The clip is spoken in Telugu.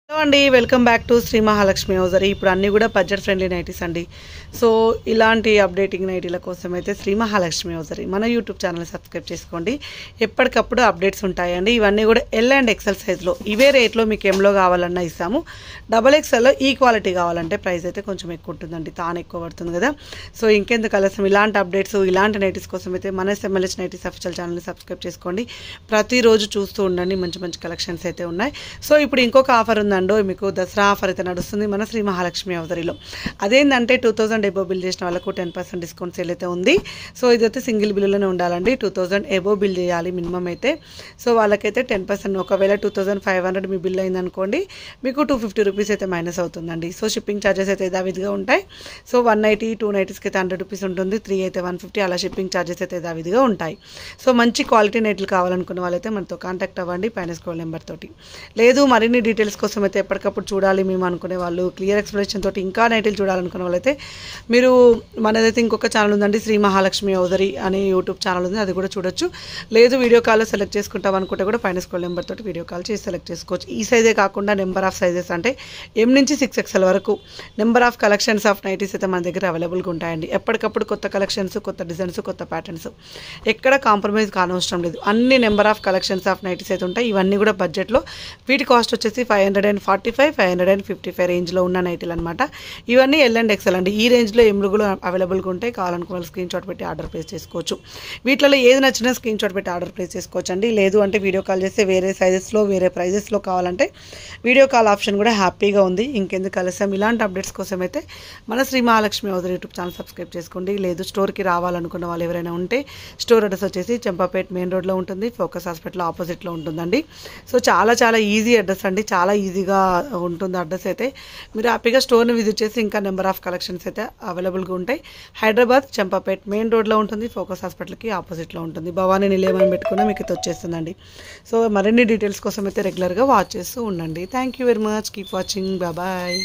హలో అండి, welcome back to Shri Mahalakshmi hosiery. ఇప్పుడు అన్నీ కూడా బడ్జెట్ ఫ్రెండ్లీ నైటీస్ అండి. సో ఇలాంటి అప్డేటింగ్ నైటీల కోసం అయితే శ్రీ మహాలక్ష్మి హౌజరీ మన యూట్యూబ్ ఛానల్ సబ్స్క్రైబ్ చేసుకోండి. ఎప్పటికప్పుడు అప్డేట్స్ ఉంటాయండి. ఇవన్నీ కూడా ఎల్ అండ్ ఎక్సెల్ సైజ్లో ఇవే రేట్లో మీకు ఎంలో కావాలన్నా ఇస్తాము. డబల్ ఎక్సెల్లో ఈ క్వాలిటీ కావాలంటే ప్రైస్ అయితే కొంచెం ఎక్కువ ఉంటుందండి, తాను ఎక్కువ పడుతుంది కదా. సో ఇంకెందుకు ఆలస్యం, ఇలాంటి అప్డేట్స్ ఇలాంటి నైటీస్ కోసం అయితే మన ఎస్ఎంఎల్హెచ్ నైటీస్ అఫిషియల్ ఛానల్ని సబ్స్క్రైబ్ చేసుకోండి. ప్రతిరోజు చూస్తూ ఉండండి, మంచి మంచి కలెక్షన్స్ అయితే ఉన్నాయి. సో ఇప్పుడు ఇంకొక ఆఫర్ ఉంది, మీకు దసరా ఆఫర్ అయితే నడుస్తుంది మన శ్రీ మహాలక్ష్మి హౌజరీలో. అదేంటంటే 2000 ఎబో బిల్ చేసిన వాళ్ళకు 10% డిస్కౌంట్ సేల్ అయితే ఉంది. సో ఇదైతే సింగిల్ బిల్లులోనే ఉండాలండి. 2000 ఎబో బిల్ చేయాలి మినిమం అయితే. సో వాళ్ళకైతే 10%, ఒకవేళ 2500 మీ బిల్ అయిందనుకోండి మీకు 250 రూపీస్ అయితే మైనస్ అవుతుందండి. సో షిప్పింగ్ ఛార్జెస్ అయితే యథావిధిగా ఉంటాయి. సో 190, 2 నైటీస్కి అయితే 100 రూపీస్ ఉంటుంది, 3 అయితే 150, అలా షిప్పింగ్ ఛార్జెస్ అయితే యథావిధిగా ఉంటాయి. సో మంచి క్వాలిటీ నైట్లు కావాలనుకున్న వాళ్ళైతే మనతో కాంటాక్ట్ అవ్వండి పైన స్క్రోల్ నెంబర్ తోటి. లేదు మరిన్ని డీటెయిల్స్ కోసం అయితే ఎప్పటికప్పుడు చూడాలి మేము అనుకునే వాళ్ళు, క్లియర్ ఎక్స్ప్లెనేషన్ తోటి ఇంకా నైట్లు చూడాలనుకునే వాళ్ళైతే మీరు మనదైతే ఇంకొక ఛానల్ ఉందండి, శ్రీ మహాలక్ష్మి హౌజరీ అనే యూట్యూబ్ ఛానల్ ఉంది, అది కూడా చూడొచ్చు. లేదు వీడియో కాల్లో సెలెక్ట్ చేసుకుంటాం అనుకుంటే కూడా పైన స్క్రోల్ నెంబర్ తోటి వీడియో కాల్ చేసి సెలెక్ట్ చేసుకోవచ్చు. ఈ సైజే కాకుండా నెంబర్ ఆఫ్ సైజెస్ అంటే M నుంచి 6XL వరకు number of collections of nighties అయితే మన దగ్గర అవైలబుల్గా ఉంటాయండి. ఎప్పటికప్పుడు కొత్త కలెక్షన్స్, కొత్త డిజైన్స్, కొత్త ప్యాటర్న్స్, ఎక్కడ కాంప్రమైజ్ కానవసరం లేదు. అన్ని number of collections of nighties అయితే ఉంటాయి. ఇవన్నీ కూడా బడ్జెట్లో, వీటి కాస్ట్ వచ్చేసి 545, 555 రేంజ్లో ఉన్న నైటీలు అనమాట. ఇవన్నీ ఎల్ అండ్ ఎక్సెల్ అండి. ఈ రేంజ్లో ఎమ్రుగులు అవైలబుల్గా ఉంటాయి. కావాలనుకున్న స్క్రీన్ షాట్ పెట్టి ఆర్డర్ ప్లేస్ చేసుకోవచ్చు. వీటిలో ఏది నచ్చినా స్క్రీన్ షాట్ పెట్టి ఆర్డర్ ప్లేస్ చేసుకోవచ్చు అండి. లేదు అంటే వీడియో కాల్ చేస్తే వేరే సైజెస్లో వేరే ప్రైజెస్లో కావాలంటే వీడియో కాల్ ఆప్షన్ కూడా హ్యాపీగా ఉంది. ఇంకెందుకు ఆలస్యం, ఇలాంటి అప్డేట్స్ కోసం అయితే మన Shri Mahalakshmi hosiery YouTube channel subscribe చేసుకోండి. లేదు స్టోర్కి రావాలనుకున్న వాళ్ళు ఎవరైనా ఉంటే స్టోర్ అడ్రస్ వచ్చేసి చంపాపేట్ మెయిన్ రోడ్లో ఉంటుంది, ఫోకస్ హాస్పిటల్ ఆపోజిట్లో ఉంటుందండి. సో చాలా చాలా ఈజీ అడ్రస్ అండి, చాలా ఈజీగా ఉంటుంది అడ్రస్ అయితే. మీరు హ్యాపీగా స్టోర్ని విజిట్ చేసి ఇంకా నెంబర్ ఆఫ్ కలెక్షన్స్ అయితే అవైలబుల్గా ఉంటాయి. హైదరాబాద్ చంపాపేట్ మెయిన్ రోడ్లో ఉంటుంది, ఫోకస్ హాస్పిటల్కి ఆపోజిట్లో ఉంటుంది. భవానీ నిలయమని పెట్టుకున్నా మీకు ఇది వచ్చేస్తుందండి. సో మరిన్ని డీటెయిల్స్ కోసం అయితే రెగ్యులర్గా వాచ్ చేస్తూ ఉండండి. Thank you very much, keep watching, bye.